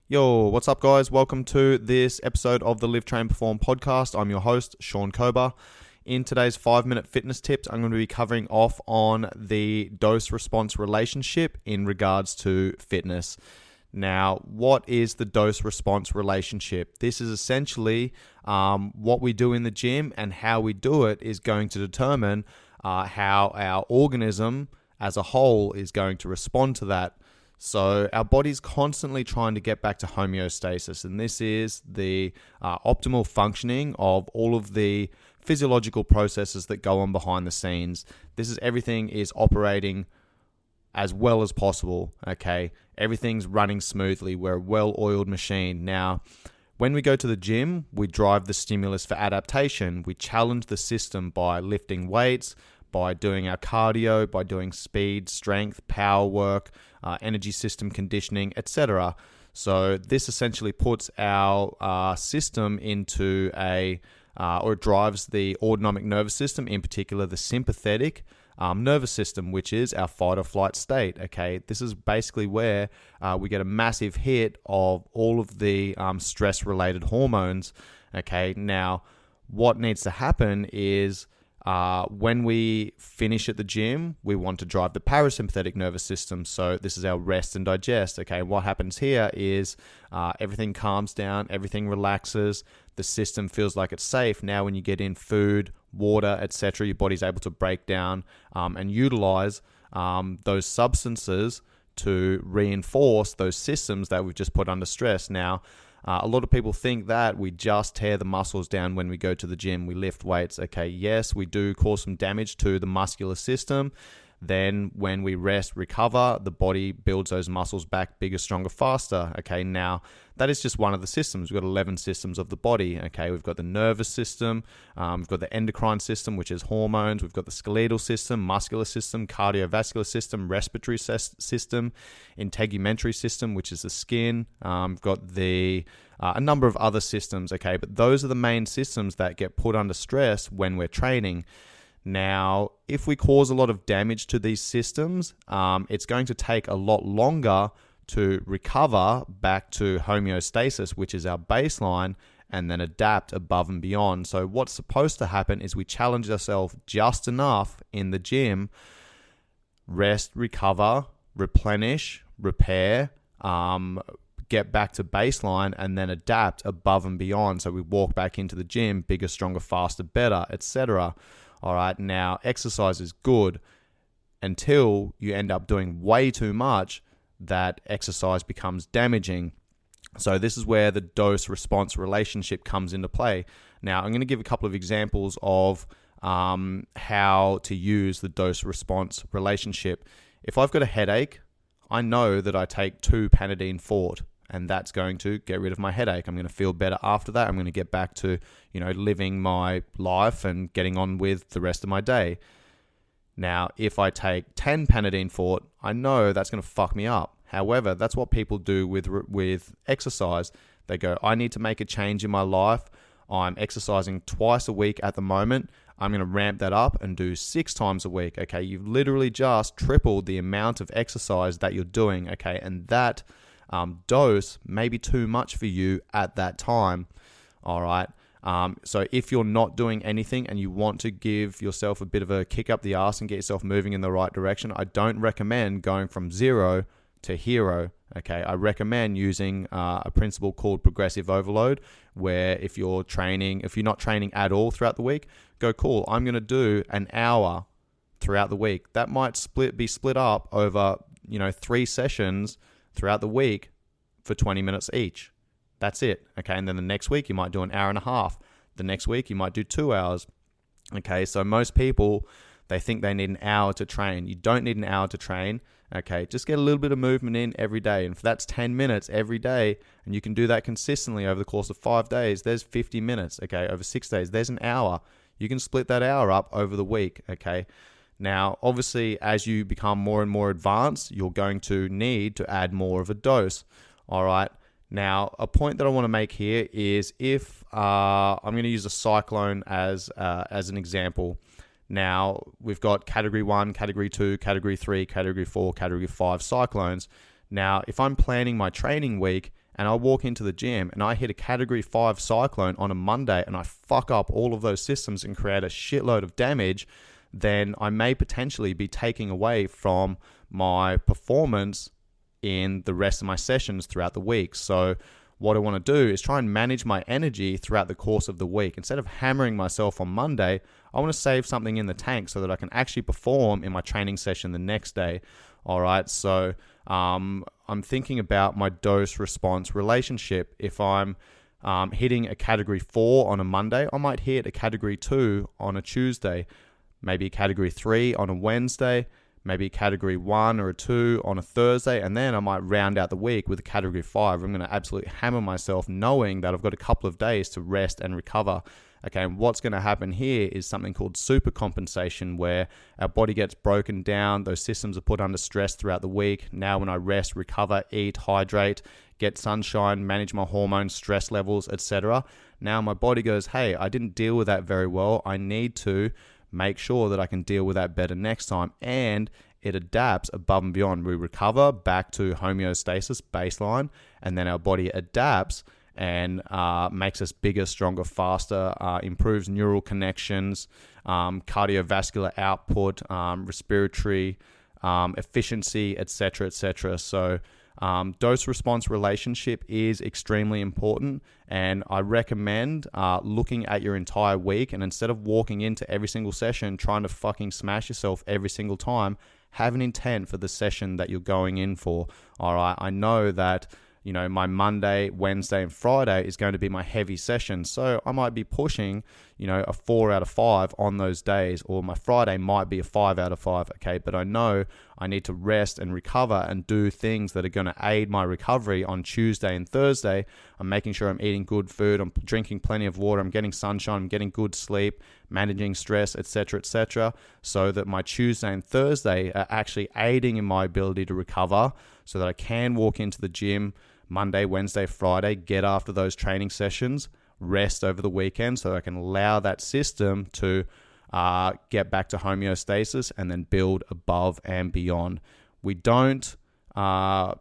Yo, what's up, guys? Welcome to this episode of the Live, Train, Perform podcast. I'm your host, Sean Kober. In today's 5-minute fitness tips, I'm going to be covering off on the dose-response relationship in regards to fitness. Now, what is the dose-response relationship? This is essentially what we do in the gym, and how we do it is going to determine how our organism as a whole is going to respond to that. So our body's constantly trying to get back to homeostasis, and this is the optimal functioning of all of the physiological processes that go on behind the scenes. This is everything is operating as well as possible, okay? Everything's running smoothly. We're a well-oiled machine. Now, when we go to the gym, we drive the stimulus for adaptation. We challenge the system by lifting weights, by doing our cardio, by doing speed, strength, power work, energy system conditioning, etc. So this essentially puts our system into or drives the autonomic nervous system, in particular the sympathetic nervous system, which is our fight or flight state. Okay, this is basically where we get a massive hit of all of the stress-related hormones. Okay, now what needs to happen is when we finish at the gym, we want to drive the parasympathetic nervous system. So this is our rest and digest. Okay, what happens here is everything calms down, everything relaxes, the system feels like it's safe. Now when you get in food, water, etc., your body's able to break down and utilize those substances to reinforce those systems that we've just put under stress. Now, a lot of people think that we just tear the muscles down when we go to the gym, we lift weights. Okay, yes, we do cause some damage to the muscular system. Then when we rest, recover, the body builds those muscles back bigger, stronger, faster. Okay, now that is just one of the systems. We've got 11 systems of the body. Okay, we've got the nervous system, we've got the endocrine system, which is hormones, we've got the skeletal system, muscular system, cardiovascular system, respiratory system, integumentary system, which is the skin. We've got a number of other systems. Okay, but those are the main systems that get put under stress when we're training. Now, if we cause a lot of damage to these systems, it's going to take a lot longer to recover back to homeostasis, which is our baseline, and then adapt above and beyond. So what's supposed to happen is we challenge ourselves just enough in the gym, rest, recover, replenish, repair, get back to baseline, and then adapt above and beyond. So we walk back into the gym, bigger, stronger, faster, better, etc. All right, now exercise is good until you end up doing way too much that exercise becomes damaging. So this is where the dose-response relationship comes into play. Now, I'm going to give a couple of examples of how to use the dose-response relationship. If I've got a headache, I know that I take 2 Panadeine Forte, and that's going to get rid of my headache. I'm going to feel better after that. I'm going to get back to, living my life and getting on with the rest of my day. Now, if I take 10 Panadeine Forte, I know that's going to fuck me up. However, that's what people do with exercise. They go, I need to make a change in my life. I'm exercising twice a week at the moment. I'm going to ramp that up and do 6 times a week. Okay, you've literally just tripled the amount of exercise that you're doing. Okay, and that dose may be too much for you at that time. All right. So if you're not doing anything and you want to give yourself a bit of a kick up the arse and get yourself moving in the right direction, I don't recommend going from 0 to hero. Okay, I recommend using a principle called progressive overload, where if you're not training at all throughout the week, go, cool, I'm going to do an hour throughout the week. That might be split up over 3 sessions throughout the week for 20 minutes each. That's it. Okay, and then the next week you might do an hour and a half. The next week you might do 2 hours. Okay, so most people, they think they need an hour to train. You don't need an hour to train. Okay, just get a little bit of movement in every day. And if that's 10 minutes every day, and you can do that consistently over the course of 5 days, there's 50 minutes. Okay, over 6 days, there's an hour. You can split that hour up over the week. Okay, now obviously as you become more and more advanced, you're going to need to add more of a dose. All right. Now, a point that I want to make here is if I'm going to use a cyclone as an example. Now, we've got category 1, category 2, category 3, category 4, category 5 cyclones. Now, if I'm planning my training week and I walk into the gym and I hit a category 5 cyclone on a Monday and I fuck up all of those systems and create a shitload of damage, then I may potentially be taking away from my performance in the rest of my sessions throughout the week. So what I want to do is try and manage my energy throughout the course of the week. Instead of hammering myself on Monday, I want to save something in the tank so that I can actually perform in my training session the next day. All right, so I'm thinking about my dose response relationship. If I'm hitting a category 4 on a Monday, I might hit a category 2 on a Tuesday, maybe a category 3 on a Wednesday, maybe category 1 or a 2 on a Thursday, and then I might round out the week with a category 5. I'm going to absolutely hammer myself knowing that I've got a couple of days to rest and recover. Okay, and what's going to happen here is something called super compensation, where our body gets broken down, those systems are put under stress throughout the week. Now when I rest, recover, eat, hydrate, get sunshine, manage my hormones, stress levels, etc., now my body goes, hey, I didn't deal with that very well. I need to make sure that I can deal with that better next time, and it adapts above and beyond. We recover back to homeostasis, baseline, and then our body adapts and makes us bigger, stronger, faster, improves neural connections, cardiovascular output, respiratory efficiency, etc., etc. So dose-response relationship is extremely important, and I recommend looking at your entire week, and instead of walking into every single session trying to fucking smash yourself every single time, have an intent for the session that you're going in for. All right, I know that my Monday, Wednesday, and Friday is going to be my heavy session. So I might be pushing, a 4 out of 5 on those days, or my Friday might be a 5 out of 5. Okay. But I know I need to rest and recover and do things that are going to aid my recovery on Tuesday and Thursday. I'm making sure I'm eating good food. I'm drinking plenty of water. I'm getting sunshine. I'm getting good sleep, managing stress, etc., so that my Tuesday and Thursday are actually aiding in my ability to recover, so that I can walk into the gym Monday, Wednesday, Friday, get after those training sessions, rest over the weekend, so I can allow that system to get back to homeostasis and then build above and beyond. We don't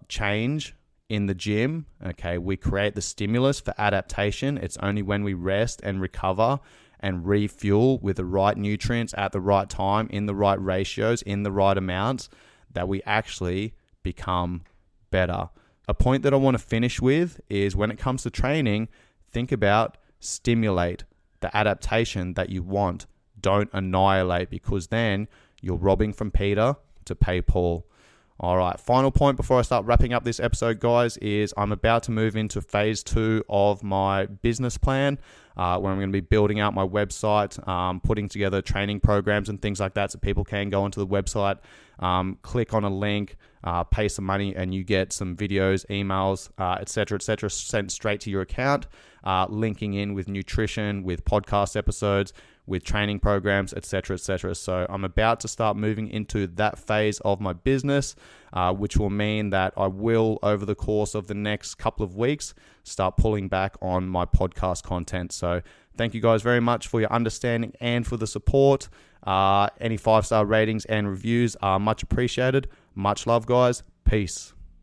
change in the gym. Okay, we create the stimulus for adaptation. It's only when we rest and recover and refuel with the right nutrients at the right time, in the right ratios, in the right amounts, that we actually become better. A point that I want to finish with is, when it comes to training, think about stimulate the adaptation that you want. Don't annihilate, because then you're robbing from Peter to pay Paul. All right, final point before I start wrapping up this episode, guys, is I'm about to move into phase 2 of my business plan, where I'm going to be building out my website, putting together training programs and things like that, so people can go onto the website, click on a link, pay some money, and you get some videos, emails, etc., sent straight to your account, linking in with nutrition, with podcast episodes, with training programs, etc., etc. So I'm about to start moving into that phase of my business, which will mean that I will, over the course of the next couple of weeks, start pulling back on my podcast content. So thank you guys very much for your understanding and for the support. Any 5-star ratings and reviews are much appreciated. Much love, guys. Peace.